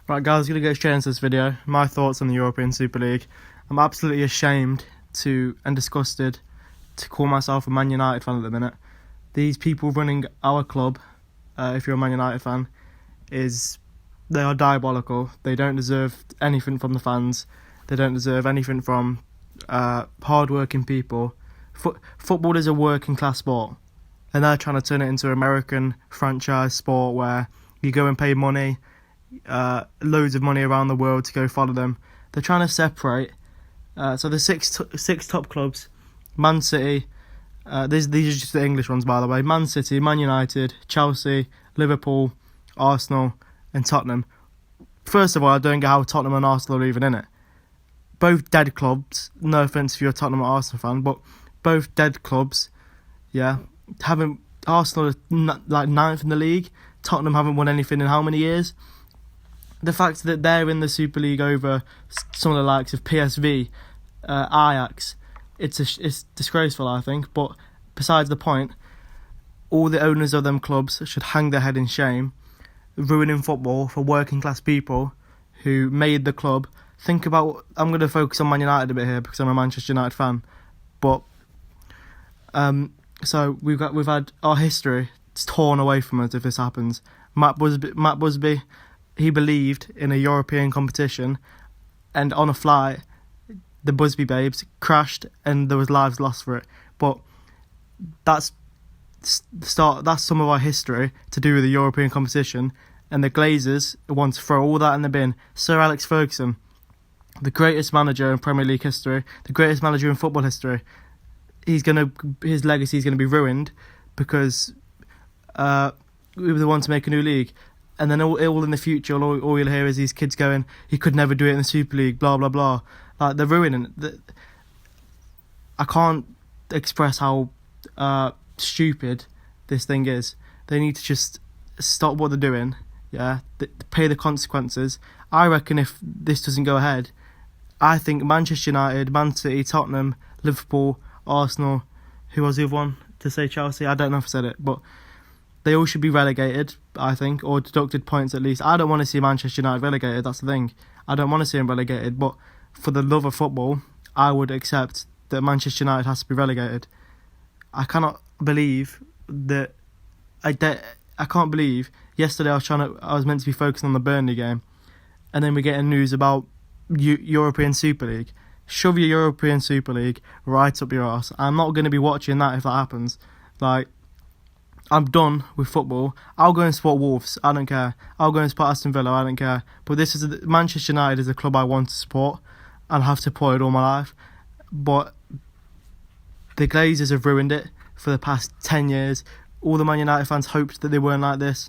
Right guys, going to get straight into this video. My thoughts on the European Super League. I'm absolutely ashamed and disgusted to call myself a Man United fan at the minute. These people running our club, if you're a Man United fan, they are diabolical. They don't deserve anything from the fans. They don't deserve anything from hard-working people. Football is a working class sport, and they're trying to turn it into an American franchise sport where you go and pay money, loads of money around the world to go follow them. They're trying to separate. So the six top clubs: Man City. These are just the English ones, by the way. Man City, Man United, Chelsea, Liverpool, Arsenal, and Tottenham. First of all, I don't get how Tottenham and Arsenal are even in it. Both dead clubs. No offence if you're a Tottenham or Arsenal fan, but both dead clubs. Yeah, Arsenal are like ninth in the league. Tottenham haven't won anything in how many years? The fact that they're in the Super League over some of the likes of PSV, Ajax, it's disgraceful, I think. But besides the point, all the owners of them clubs should hang their head in shame, ruining football for working class people who made the club. Think about. I'm going to focus on Man United a bit here because I'm a Manchester United fan, but so we've had our history torn away from us if this happens. Matt Busby, he believed in a European competition, and on a flight, the Busby babes crashed and there was lives lost for it. But that's some of our history to do with the European competition, and the Glazers want to throw all that in the bin. Sir Alex Ferguson, the greatest manager in Premier League history, the greatest manager in football history, his legacy is gonna be ruined because we were the one to make a new league. And then all in the future, all you'll hear is these kids going, he could never do it in the Super League, blah, blah, blah. Like, they're ruining it. I can't express how stupid this thing is. They need to just stop what they're doing, yeah, pay the consequences. I reckon if this doesn't go ahead, I think Manchester United, Man City, Tottenham, Liverpool, Arsenal, who was the other one to say Chelsea? I don't know if I said it, but they all should be relegated, I think, or deducted points at least. I don't want to see Manchester United relegated, that's the thing. I don't want to see them relegated, but for the love of football, I would accept that Manchester United has to be relegated. I cannot believe that... I can't believe yesterday I was meant to be focusing on the Burnley game, and then we're getting news about European Super League. Shove your European Super League right up your arse. I'm not going to be watching that if that happens. Like, I'm done with football. I'll go and support Wolves. I don't care. I'll go and support Aston Villa. I don't care. But Manchester United is a club I want to support and have supported all my life. But the Glazers have ruined it for the past 10 years. All the Man United fans hoped that they weren't like this,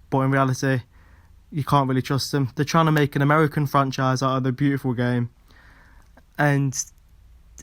but in reality, you can't really trust them. They're trying to make an American franchise out of the beautiful game, and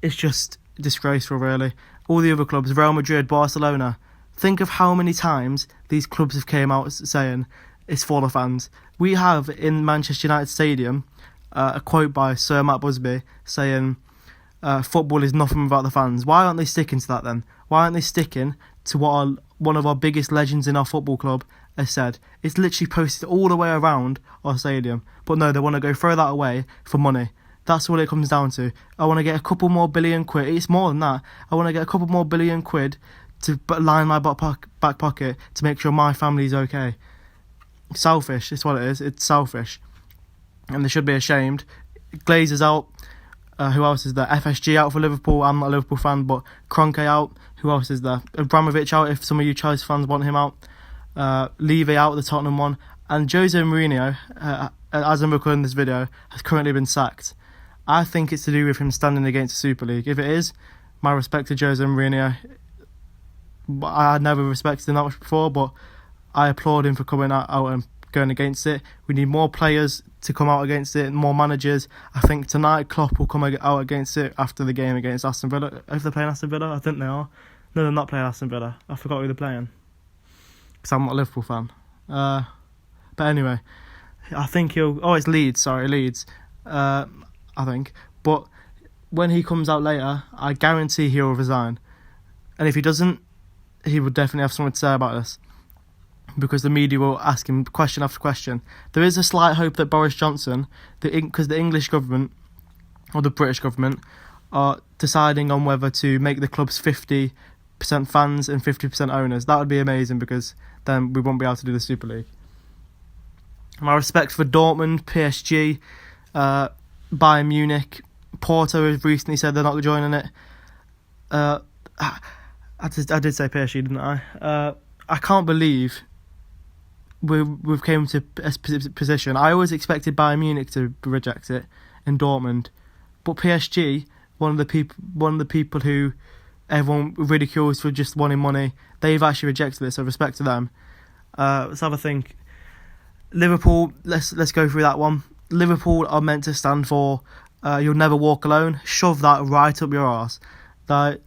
it's just disgraceful, really. All the other clubs, Real Madrid, Barcelona, think of how many times these clubs have came out saying it's for the fans. We have in Manchester United Stadium a quote by Sir Matt Busby saying football is nothing without the fans. Why aren't they sticking to that then? Why aren't they sticking to what one of our biggest legends in our football club has said? It's literally posted all the way around our stadium. But no, they want to go throw that away for money. That's what it comes down to. I want to get a couple more billion quid. It's more than that. I want to get a couple more billion quid to line my back pocket to make sure my family's okay. Selfish, it's what it is. It's selfish. And they should be ashamed. Glazers out. Who else is there? FSG out for Liverpool. I'm not a Liverpool fan, but Kroenke out. Who else is there? Abramovich out, if some of you Chelsea fans want him out. Levy out, the Tottenham one. And Jose Mourinho, as I'm recording this video, has currently been sacked. I think it's to do with him standing against the Super League. If it is, my respect to Jose Mourinho. I had never respected him that much before, but I applaud him for coming out and going against it. We need more players to come out against it, more managers. I think tonight Klopp will come out against it after the game against Aston Villa. If they're playing Aston Villa, I think they are. No, they're not playing Aston Villa. I forgot who they're playing because I'm not a Liverpool fan. But anyway, I think he'll... Oh, it's Leeds. Sorry, Leeds. I think. But when he comes out later, I guarantee he'll resign. And if he doesn't, he would definitely have something to say about this. because the media will ask him question after question. There is a slight hope that Boris Johnson, because the English government or the British government are deciding on whether to make the clubs 50% fans and 50% owners. That would be amazing, because then we won't be able to do the Super League. My respect for Dortmund, PSG, Bayern Munich, Porto have recently said they're not joining it. I did say PSG, didn't I? I can't believe we've came to a position. I always expected Bayern Munich to reject it, and Dortmund, but PSG, one of the people who everyone ridicules for just wanting money, they've actually rejected it. So respect to them. Let's have a think. Liverpool, let's go through that one. Liverpool are meant to stand for you'll never walk alone. Shove that right up your arse. Like,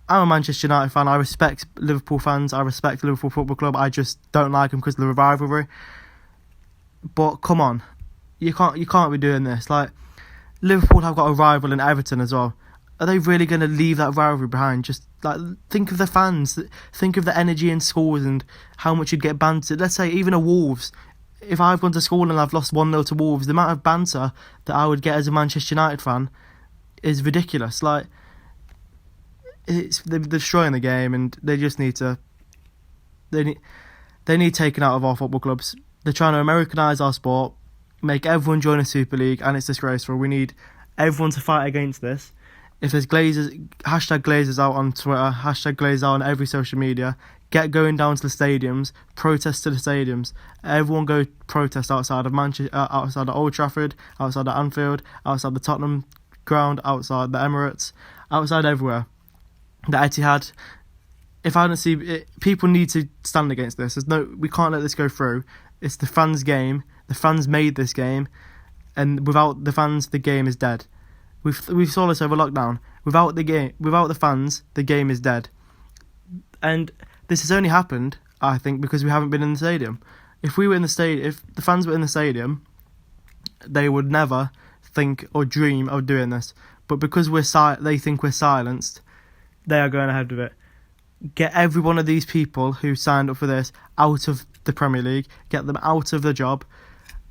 I'm a Manchester United fan. I respect Liverpool fans. I respect Liverpool Football Club. I just don't like them because of the rivalry. But come on, you can't be doing this. Like, Liverpool have got a rival in Everton as well. Are they really going to leave that rivalry behind? Just like, think of the fans. Think of the energy in schools and how much you'd get bantered. Let's say even a Wolves. If I've gone to school and I've lost 1-0 to Wolves, the amount of banter that I would get as a Manchester United fan is ridiculous. Like, they're destroying the game, and they just need to. They need taken out of our football clubs. They're trying to Americanise our sport, make everyone join a Super League, and it's disgraceful. We need everyone to fight against this. If there's Glazers, hashtag Glazers out on Twitter, hashtag Glazers out on every social media. Get going down to the stadiums, protest to the stadiums. Everyone go protest outside of Manchester, outside of Old Trafford, outside of Anfield, outside the Tottenham ground, outside the Emirates, outside everywhere. The Etihad. If I don't see it, people need to stand against this. We can't let this go through. It's the fans' game. The fans made this game, and without the fans, the game is dead. We've saw this over lockdown. Without the fans, the game is dead. And this has only happened, I think, because we haven't been in the stadium. If the fans were in the stadium, they would never think or dream of doing this. But because they think we're silenced, they are going ahead with it. Get every one of these people who signed up for this out of the Premier League. Get them out of the job.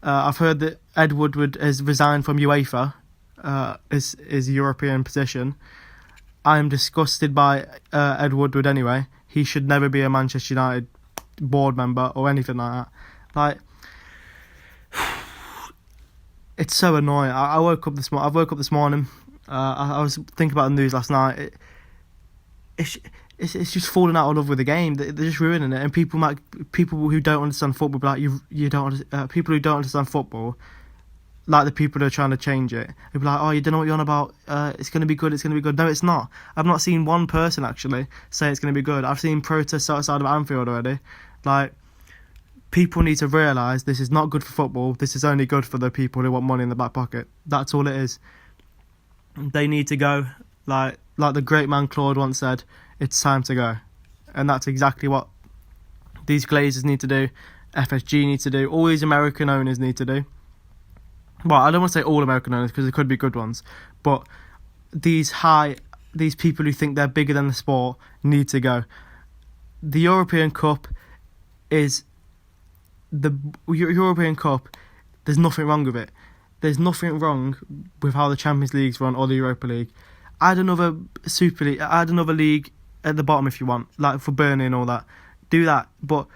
I've heard that Ed Woodward has resigned from UEFA, his European position. I am disgusted by Ed Woodward anyway. He should never be a Manchester United board member or anything like that. Like, it's so annoying. I woke up this morning. I was thinking about the news last night. It's just falling out of love with the game. They're just ruining it. And people who don't understand football be like, you don't. People who don't understand football, like the people who are trying to change it, they'll be like, oh, you don't know what you're on about. It's going to be good. It's going to be good. No, it's not. I've not seen one person actually say it's going to be good. I've seen protests outside of Anfield already. Like, people need to realise this is not good for football. This is only good for the people who want money in the back pocket. That's all it is. They need to go. Like the great man Claude once said, it's time to go. And that's exactly what these Glazers need to do, FSG need to do, all these American owners need to do. Well, I don't want to say all American owners because there could be good ones, but these people who think they're bigger than the sport need to go. The European Cup is the European Cup. There's nothing wrong with it. There's nothing wrong with how the Champions League's run or the Europa League. Add another Super League. Add another league at the bottom if you want, like for Burnley and all that. Do that, but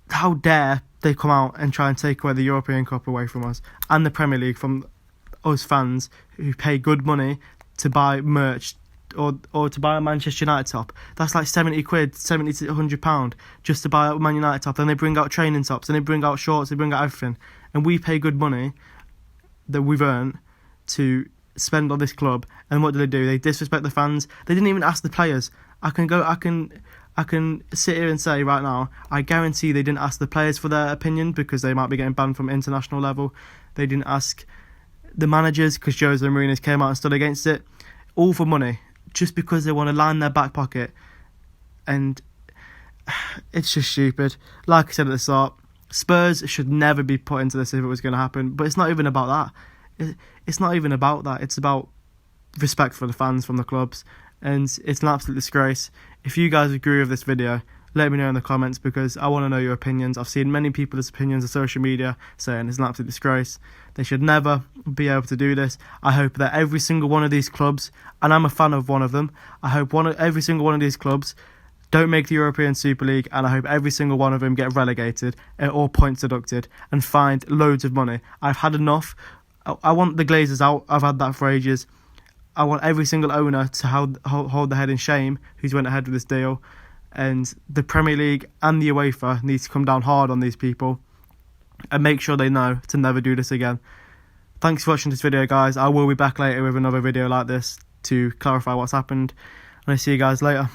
how dare they come out and try and take away the European Cup away from us and the Premier League from us fans who pay good money to buy merch or to buy a Manchester United top. That's like 70 quid, 70 to £100 just to buy a Man United top. Then they bring out training tops, then they bring out shorts, they bring out everything. And we pay good money that we've earned to spend on this club, and what do? They disrespect the fans. They didn't even ask the players. I can sit here and say right now, I guarantee they didn't ask the players for their opinion because they might be getting banned from international level. They didn't ask the managers because Jose Mourinho came out and stood against it, all for money, just because they want to line their back pocket. And it's just stupid. Like I said at the start, Spurs should never be put into this if it was going to happen, but it's not even about that. It's not even about that. It's about respect for the fans from the clubs, and it's an absolute disgrace. If you guys agree with this video, let me know in the comments, because I want to know your opinions. I've seen many people's opinions on social media saying it's an absolute disgrace. They should never be able to do this. I hope that every single one of these clubs, and I'm a fan of one of them, I hope every single one of these clubs don't make the European Super League, and I hope every single one of them get relegated or points deducted and fined loads of money. I've had enough. I want the Glazers out. I've had that for ages. I want every single owner to hold their head in shame who's went ahead with this deal. And the Premier League and the UEFA needs to come down hard on these people and make sure they know to never do this again. Thanks for watching this video, guys. I will be back later with another video like this to clarify what's happened. And I'll see you guys later.